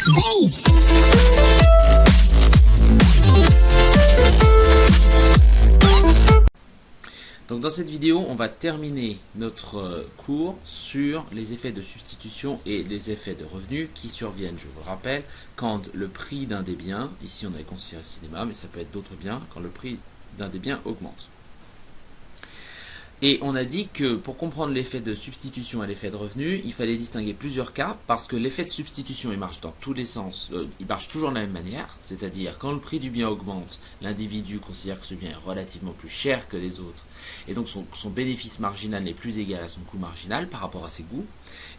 Donc dans cette vidéo, on va terminer notre cours sur les effets de substitution et les effets de revenus qui surviennent, je vous le rappelle, quand le prix d'un des biens, ici on avait considéré le cinéma, mais ça peut être d'autres biens, quand le prix d'un des biens augmente. Et on a dit que pour comprendre l'effet de substitution et l'effet de revenu, il fallait distinguer plusieurs cas, parce que l'effet de substitution, il marche dans tous les sens, il marche toujours de la même manière, c'est-à-dire quand le prix du bien augmente, l'individu considère que ce bien est relativement plus cher que les autres, et donc son bénéfice marginal n'est plus égal à son coût marginal par rapport à ses coûts,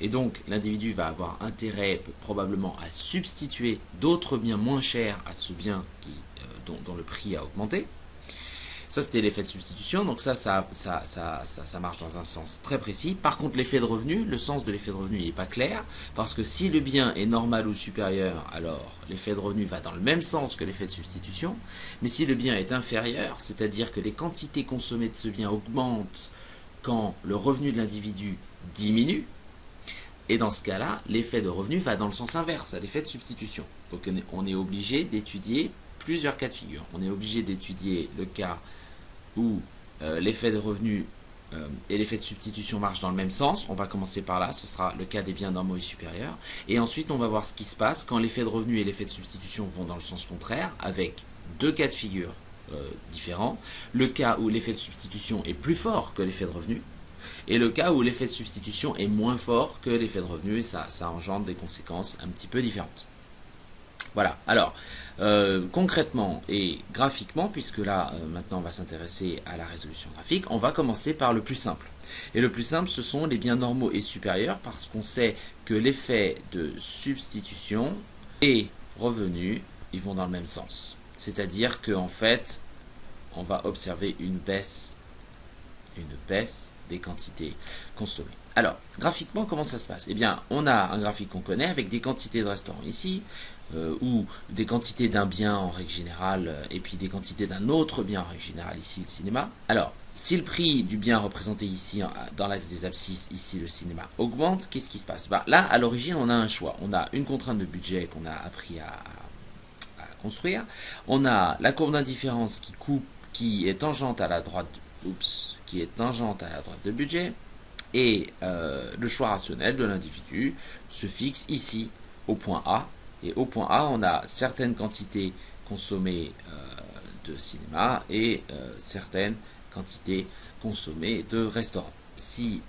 et donc l'individu va avoir intérêt probablement à substituer d'autres biens moins chers à ce bien dont le prix a augmenté. Ça, c'était l'effet de substitution, donc ça marche dans un sens très précis. Par contre, l'effet de revenu, le sens de l'effet de revenu n'est pas clair, parce que si le bien est normal ou supérieur, alors l'effet de revenu va dans le même sens que l'effet de substitution, mais si le bien est inférieur, c'est-à-dire que les quantités consommées de ce bien augmentent quand le revenu de l'individu diminue, et dans ce cas-là, l'effet de revenu va dans le sens inverse à l'effet de substitution. Donc on est obligé d'étudier plusieurs cas de figure. On est obligé d'étudier le cas où l'effet de revenu et l'effet de substitution marchent dans le même sens. On va commencer par là, ce sera le cas des biens normaux et supérieurs. Et ensuite, on va voir ce qui se passe quand l'effet de revenu et l'effet de substitution vont dans le sens contraire, avec deux cas de figure différents. Le cas où l'effet de substitution est plus fort que l'effet de revenu, et le cas où l'effet de substitution est moins fort que l'effet de revenu, et ça engendre des conséquences un petit peu différentes. Voilà, alors, concrètement et graphiquement, puisque là, maintenant on va s'intéresser à la résolution graphique, on va commencer par le plus simple. Et le plus simple, ce sont les biens normaux et supérieurs, parce qu'on sait que l'effet de substitution et revenu, ils vont dans le même sens. C'est-à-dire qu'en fait, on va observer une baisse des quantités consommées. Alors, graphiquement, comment ça se passe? Eh bien, on a un graphique qu'on connaît avec des quantités de restaurants ici, ou des quantités d'un bien en règle générale, et puis des quantités d'un autre bien en règle générale, ici le cinéma. Alors, si le prix du bien représenté ici, dans l'axe des abscisses, ici le cinéma, augmente, qu'est-ce qui se passe? Là, à l'origine, on a un choix. On a une contrainte de budget qu'on a appris à construire. On a la courbe d'indifférence qui est tangente à la droite, de budget. Et le choix rationnel de l'individu se fixe ici au point A. Et au point A, on a certaines quantités consommées de cinéma et certaines quantités consommées de restaurant. Si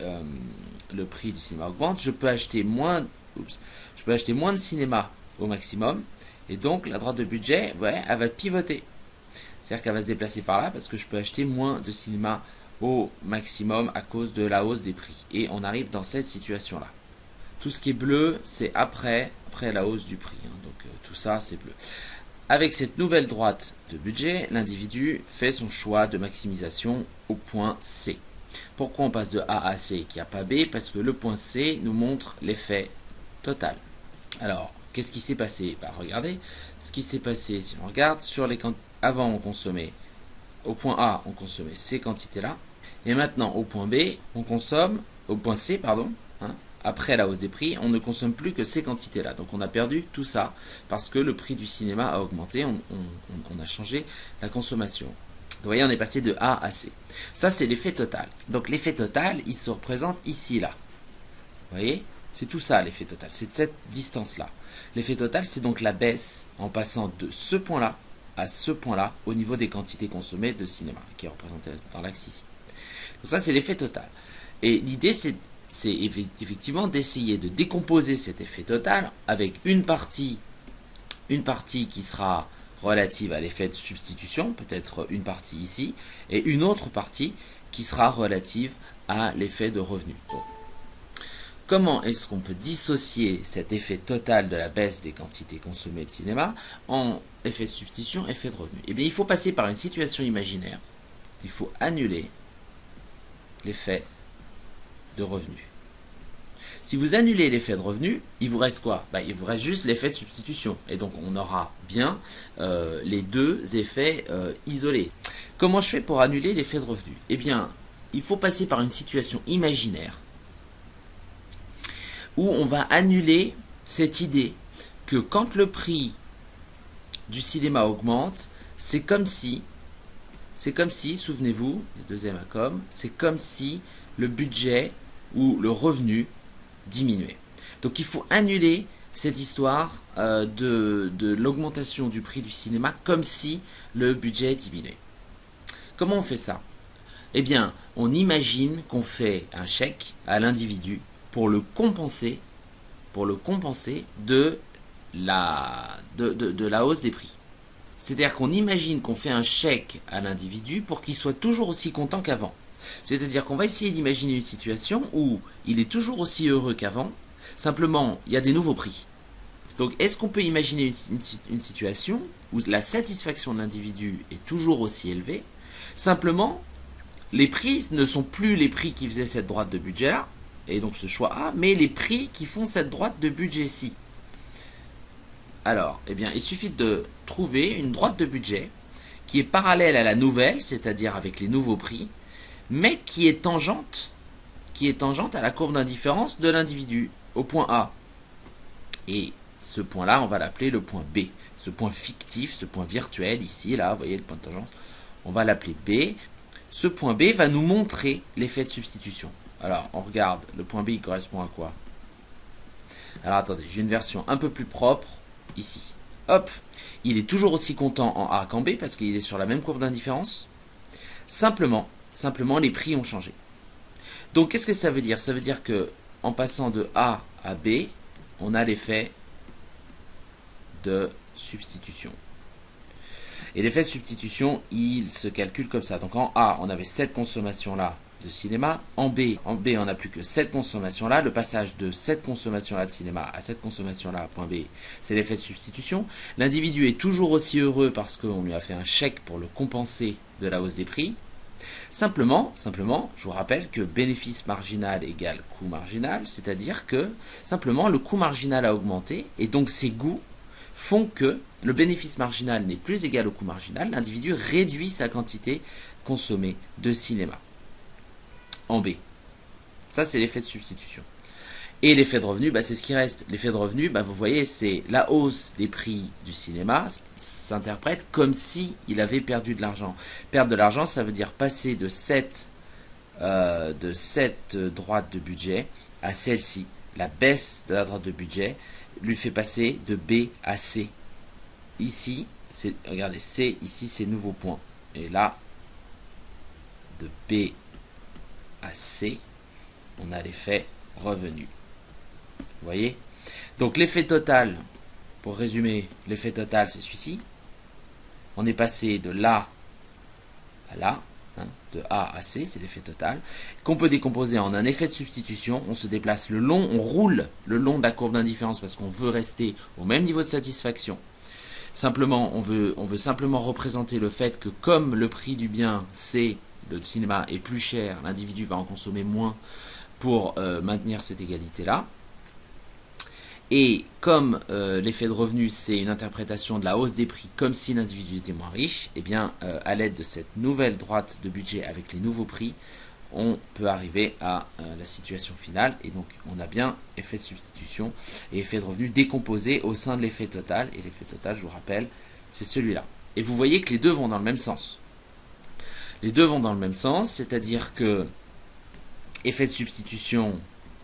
le prix du cinéma augmente, je peux acheter moins de cinéma au maximum. Et donc, la droite de budget, elle va pivoter. C'est-à-dire qu'elle va se déplacer par là parce que je peux acheter moins de cinéma au maximum à cause de la hausse des prix. Et on arrive dans cette situation-là. Tout ce qui est bleu, c'est après la hausse du prix. Donc tout ça, c'est bleu. Avec cette nouvelle droite de budget, l'individu fait son choix de maximisation au point C. Pourquoi on passe de A à C qui n'y a pas B? Parce que le point C nous montre l'effet total. Alors, qu'est-ce qui s'est passé? Regardez, ce qui s'est passé, si on regarde, avant on consommait, au point A, on consommait ces quantités-là, et maintenant au point B, au point C, après la hausse des prix, on ne consomme plus que ces quantités-là. Donc on a perdu tout ça, parce que le prix du cinéma a augmenté, on a changé la consommation. Vous voyez, on est passé de A à C. Ça, c'est l'effet total. Donc l'effet total, il se représente ici, là. Vous voyez? C'est tout ça, l'effet total. C'est de cette distance-là. L'effet total, c'est donc la baisse en passant de ce point-là à ce point-là au niveau des quantités consommées de cinéma, qui est représenté dans l'axe ici. Donc ça, c'est l'effet total. Et l'idée, c'est effectivement d'essayer de décomposer cet effet total avec une partie qui sera relative à l'effet de substitution, peut-être une partie ici, et une autre partie qui sera relative à l'effet de revenu. Donc, comment est-ce qu'on peut dissocier cet effet total de la baisse des quantités consommées de cinéma en effet de substitution, effet de revenu? Eh bien, il faut passer par une situation imaginaire. Il faut annuler l'effet de revenu. Si vous annulez l'effet de revenu, il vous reste quoi? Il vous reste juste l'effet de substitution. Et donc, on aura bien les deux effets isolés. Comment je fais pour annuler l'effet de revenu? Eh bien, il faut passer par une situation imaginaire où on va annuler cette idée que quand le prix du cinéma augmente, c'est comme si, souvenez-vous, deuxième ACOM, c'est comme si le budget ou le revenu diminuait. Donc il faut annuler cette histoire de l'augmentation du prix du cinéma comme si le budget diminuait. Comment on fait ça? Eh bien, on imagine qu'on fait un chèque à l'individu pour le compenser de la hausse des prix. C'est-à-dire qu'on imagine qu'on fait un chèque à l'individu pour qu'il soit toujours aussi content qu'avant. C'est-à-dire qu'on va essayer d'imaginer une situation où il est toujours aussi heureux qu'avant, simplement il y a des nouveaux prix. Donc est-ce qu'on peut imaginer une situation où la satisfaction de l'individu est toujours aussi élevée, simplement les prix ne sont plus les prix qui faisaient cette droite de budget là, et donc ce choix A, mais les prix qui font cette droite de budget-ci. Alors, eh bien, il suffit de trouver une droite de budget qui est parallèle à la nouvelle, c'est-à-dire avec les nouveaux prix, mais qui est tangente à la courbe d'indifférence de l'individu, au point A. Et ce point-là, on va l'appeler le point B. Ce point fictif, ce point virtuel, ici, là, vous voyez le point de tangence, on va l'appeler B. Ce point B va nous montrer l'effet de substitution. Alors, on regarde, le point B, il correspond à quoi? Alors, attendez, j'ai une version un peu plus propre, ici. Hop, il est toujours aussi content en A qu'en B, parce qu'il est sur la même courbe d'indifférence. Simplement, les prix ont changé. Donc, qu'est-ce que ça veut dire? Ça veut dire que, en passant de A à B, on a l'effet de substitution. Et l'effet de substitution, il se calcule comme ça. Donc en A, on avait cette consommation-là de cinéma. En B, on n'a plus que cette consommation-là. Le passage de cette consommation-là de cinéma à cette consommation-là, point B, c'est l'effet de substitution. L'individu est toujours aussi heureux parce qu'on lui a fait un chèque pour le compenser de la hausse des prix. Simplement, je vous rappelle que bénéfice marginal égale coût marginal, c'est-à-dire que simplement le coût marginal a augmenté et donc ses goûts font que le bénéfice marginal n'est plus égal au coût marginal, l'individu réduit sa quantité consommée de cinéma. En B. Ça, c'est l'effet de substitution. Et l'effet de revenu, c'est ce qui reste. L'effet de revenu, vous voyez, c'est la hausse des prix du cinéma s'interprète comme si il avait perdu de l'argent. Perdre de l'argent, ça veut dire passer de cette droite de budget à celle-ci. La baisse de la droite de budget lui fait passer de B à C. Ici, regardez, C, ici, c'est nouveau point. Et là, de B à C, on a l'effet revenu. Vous voyez? Donc l'effet total, pour résumer, l'effet total, c'est celui-ci. On est passé de là à là, de A à C, c'est l'effet total, qu'on peut décomposer en un effet de substitution. On se déplace le long, on roule le long de la courbe d'indifférence parce qu'on veut rester au même niveau de satisfaction. Simplement, on veut simplement représenter le fait que comme le prix du bien C, le cinéma, est plus cher, l'individu va en consommer moins pour maintenir cette égalité-là. Et comme l'effet de revenu, c'est une interprétation de la hausse des prix comme si l'individu était moins riche, eh bien, à l'aide de cette nouvelle droite de budget avec les nouveaux prix, on peut arriver à la situation finale. Et donc, on a bien effet de substitution et effet de revenu décomposé au sein de l'effet total. Et l'effet total, je vous rappelle, c'est celui-là. Et vous voyez que les deux vont dans le même sens. Les deux vont dans le même sens, c'est-à-dire que effet de substitution,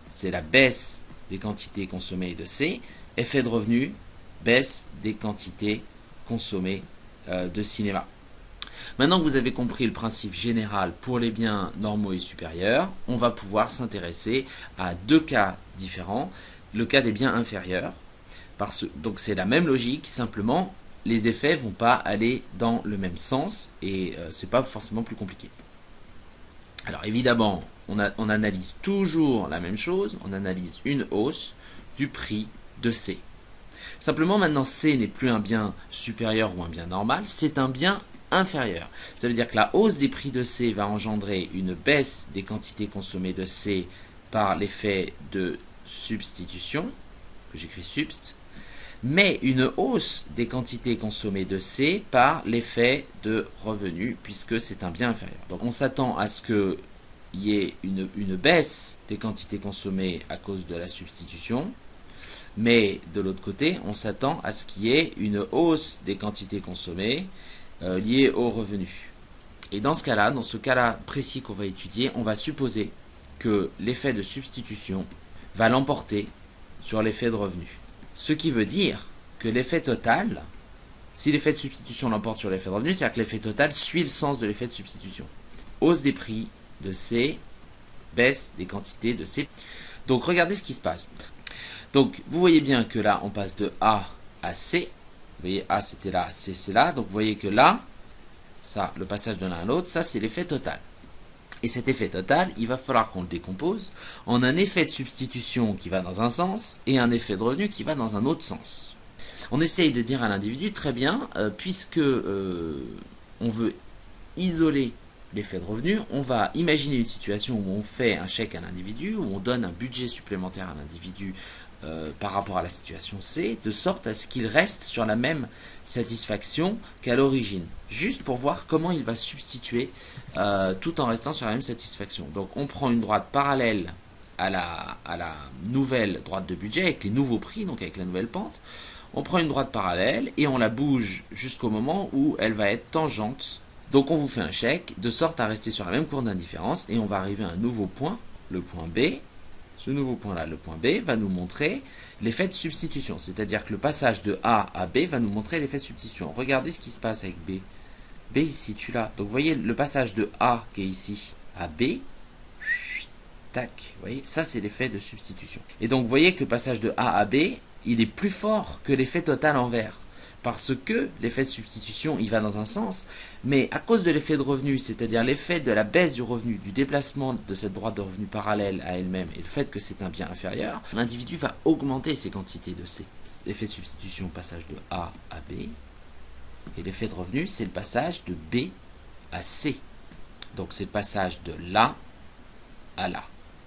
c'est la baisse des quantités consommées de C, effet de revenu, baisse des quantités consommées de cinéma. Maintenant que vous avez compris le principe général pour les biens normaux et supérieurs, on va pouvoir s'intéresser à deux cas différents. Le cas des biens inférieurs, donc c'est la même logique, simplement les effets ne vont pas aller dans le même sens et c'est pas forcément plus compliqué. Alors évidemment, on analyse toujours la même chose, on analyse une hausse du prix de C. Simplement maintenant C n'est plus un bien supérieur ou un bien normal, c'est un bien inférieur. Ça veut dire que la hausse des prix de C va engendrer une baisse des quantités consommées de C par l'effet de substitution, que j'écris subst, mais une hausse des quantités consommées de C par l'effet de revenu, puisque c'est un bien inférieur. Donc on s'attend à ce qu'il y ait une baisse des quantités consommées à cause de la substitution, Mais de l'autre côté, on s'attend à ce qu'il y ait une hausse des quantités consommées liées aux revenus. Et dans ce cas-là, dans ce cas-là précis qu'on va étudier, on va supposer que l'effet de substitution va l'emporter sur l'effet de revenu. Ce qui veut dire que l'effet total, si l'effet de substitution l'emporte sur l'effet de revenu, c'est-à-dire que l'effet total suit le sens de l'effet de substitution. Hausse des prix de C, baisse des quantités de C. Donc regardez ce qui se passe. Donc vous voyez bien que là, on passe de A à C. Vous voyez, A c'était là, C c'est là. Donc vous voyez que là, ça, le passage de l'un à l'autre, ça c'est l'effet total. Et cet effet total, il va falloir qu'on le décompose en un effet de substitution qui va dans un sens et un effet de revenu qui va dans un autre sens. On essaye de dire à l'individu, très bien, puisque on veut isoler l'effet de revenu, on va imaginer une situation où on fait un chèque à l'individu, où on donne un budget supplémentaire à l'individu par rapport à la situation C, de sorte à ce qu'il reste sur la même satisfaction qu'à l'origine, juste pour voir comment il va substituer tout en restant sur la même satisfaction. Donc on prend une droite parallèle à la nouvelle droite de budget avec les nouveaux prix, donc avec la nouvelle pente. On prend une droite parallèle et on la bouge jusqu'au moment où elle va être tangente. Donc on vous fait un chèque de sorte à rester sur la même courbe d'indifférence et on va arriver à un nouveau point, le point B. Ce nouveau point-là, le point B, va nous montrer l'effet de substitution. C'est-à-dire que le passage de A à B va nous montrer l'effet de substitution. Regardez ce qui se passe avec B. B ici, tu l'as. Donc vous voyez le passage de A qui est ici à B. Tac. Vous voyez, ça c'est l'effet de substitution. Et donc vous voyez que le passage de A à B, il est plus fort que l'effet total en vert. Parce que l'effet de substitution, il va dans un sens, mais à cause de l'effet de revenu, c'est-à-dire l'effet de la baisse du revenu, du déplacement de cette droite de revenu parallèle à elle-même, et le fait que c'est un bien inférieur, l'individu va augmenter ses quantités de C. L'effet de substitution, passage de A à B, et l'effet de revenu, c'est le passage de B à C. Donc c'est le passage de là à là.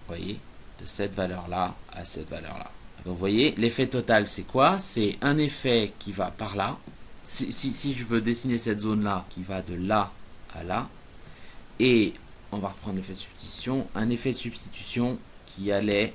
Vous voyez, de cette valeur-là à cette valeur-là. Donc vous voyez, l'effet total c'est quoi? C'est un effet qui va par là. Si je veux dessiner cette zone-là, qui va de là à là. Et on va reprendre l'effet de substitution. Un effet de substitution qui allait,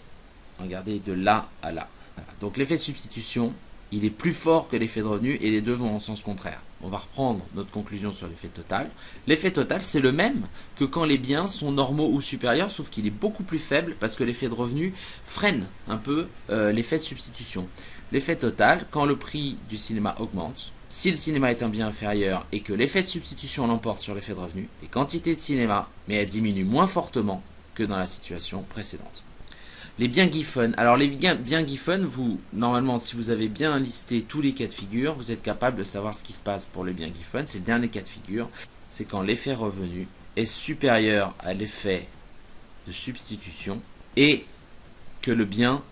regardez, de là à là. Voilà. Donc l'effet de substitution, il est plus fort que l'effet de revenu et les deux vont en sens contraire. On va reprendre notre conclusion sur l'effet total. L'effet total, c'est le même que quand les biens sont normaux ou supérieurs, sauf qu'il est beaucoup plus faible parce que l'effet de revenu freine un peu l'effet de substitution. L'effet total, quand le prix du cinéma augmente, si le cinéma est un bien inférieur et que l'effet de substitution l'emporte sur l'effet de revenu, les quantités de cinéma, mais elles diminuent moins fortement que dans la situation précédente. Les biens Giffen. Alors les biens Giffen, vous, normalement, si vous avez bien listé tous les cas de figure, vous êtes capable de savoir ce qui se passe pour les biens Giffen. C'est le dernier cas de figure. C'est quand l'effet revenu est supérieur à l'effet de substitution et que le bien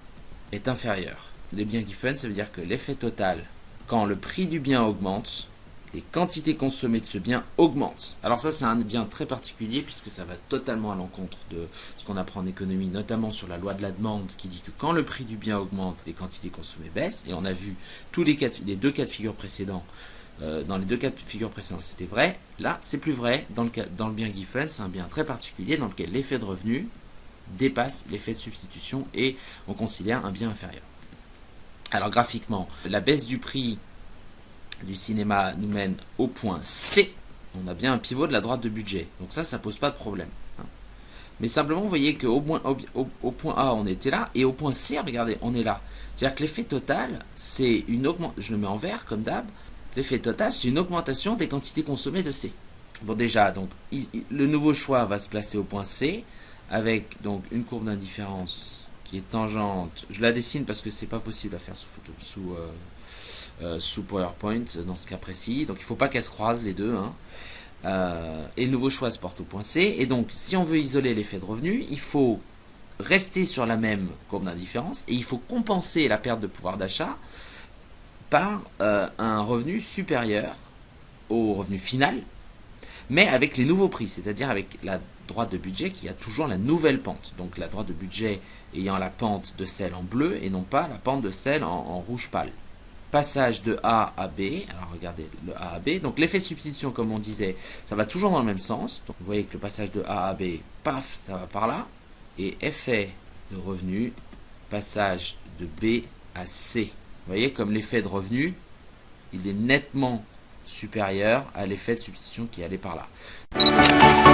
est inférieur. Les biens Giffen, ça veut dire que l'effet total, quand le prix du bien augmente, les quantités consommées de ce bien augmentent. Alors ça, c'est un bien très particulier puisque ça va totalement à l'encontre de ce qu'on apprend en économie, notamment sur la loi de la demande qui dit que quand le prix du bien augmente, les quantités consommées baissent. Et on a vu tous les deux cas de figure précédents. Dans les deux cas de figure précédents, c'était vrai. Là, c'est plus vrai. Dans le bien Giffen, c'est un bien très particulier dans lequel l'effet de revenu dépasse l'effet de substitution et on considère un bien inférieur. Alors graphiquement, la baisse du prix du cinéma nous mène au point C. On a bien un pivot de la droite de budget. Donc ça pose pas de problème. Mais simplement, vous voyez qu'au point A, on était là. Et au point C, regardez, on est là. C'est-à-dire que l'effet total, c'est une augmentation. Je le mets en vert, comme d'hab. L'effet total, c'est une augmentation des quantités consommées de C. Bon, déjà, donc, le nouveau choix va se placer au point C. Avec donc une courbe d'indifférence qui est tangente. Je la dessine parce que c'est pas possible à faire sous PowerPoint dans ce cas précis. Donc il ne faut pas qu'elles se croisent les deux. Et le nouveau choix se porte au point C. Et donc si on veut isoler l'effet de revenu, il faut rester sur la même courbe d'indifférence et il faut compenser la perte de pouvoir d'achat par un revenu supérieur au revenu final, mais avec les nouveaux prix, c'est-à-dire avec la droite de budget qui a toujours la nouvelle pente. Donc la droite de budget ayant la pente de sel en bleu et non pas la pente de sel en rouge pâle. Passage de A à B, alors regardez le A à B, donc l'effet substitution comme on disait, ça va toujours dans le même sens, donc vous voyez que le passage de A à B, paf, ça va par là, et effet de revenu, passage de B à C. Vous voyez, comme l'effet de revenu, il est nettement supérieur à l'effet de substitution qui allait par là.